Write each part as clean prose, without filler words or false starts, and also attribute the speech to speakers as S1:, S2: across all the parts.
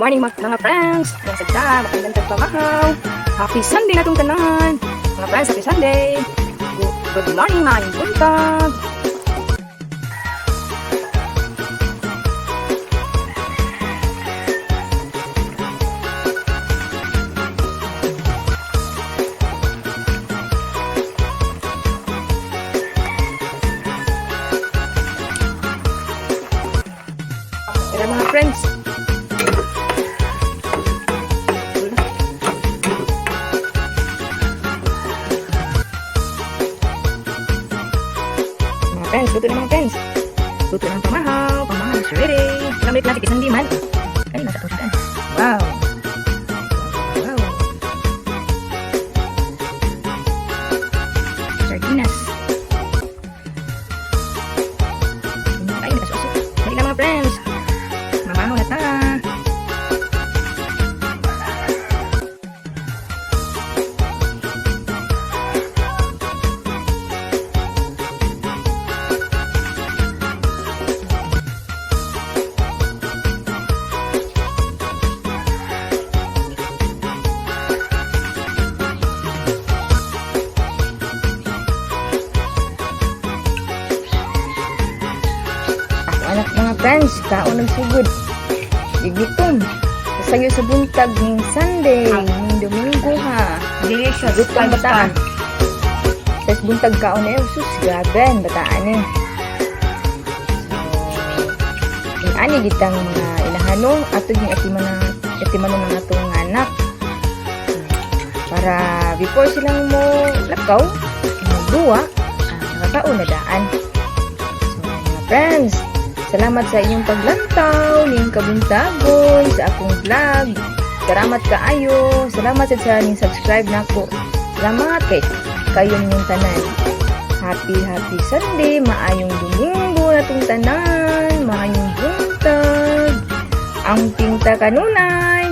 S1: morning mga friends. Mga sadya, magandang pagmamahaw. Happy Sunday na itong tanan. Mga friends, happy Sunday. Good morning mga buntag. Tara mga friends. Luto na mga friends. Luto ng pamahaw. Pamahaw is ready. Gamit natin isang liman. Ay, nasa pusikan. Wow. Wow. Sardinas. Ay, nakasuso. Dali na mga friends. Mamahaw na ta. Anak mga friends, kaon ng sugod. Gigitom. Kasayo sa buntag ng Sunday, ng Domingo ha.
S2: Delicious.
S1: Gutong bataan. Sa buntag kaon na sus, gaben, bataan eh. So, yung ani gitang mga inahano, ato yung atiman ng atong anak. Para before silang mo lakaw, magduwa, nakakaon na daan. So, mga friends, salamat sa inyong paglantaw, ning kabuntagon sa akong vlog. Salamat kaayo. Salamat sa ning subscribe nako. Salamat kay kayo ninyong tanan. Happy Sunday, maayong Domingo natong tanan, maayong buntag. Ang pinta kanunay.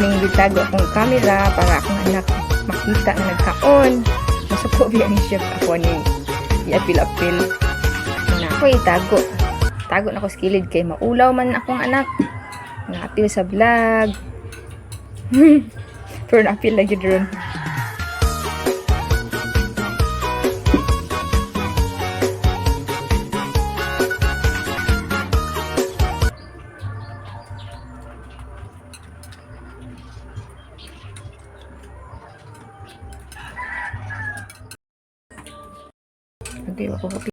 S1: Ning gitago akong camera para akong anak makita na nagkaon. Masuko biya ni chef ako ni iapil-apil. Muna ako itago. Tago na ko sa kilid kay maulaw man akong anak. Naapil sa vlog. Pero naapil lagi dron. Okay, ako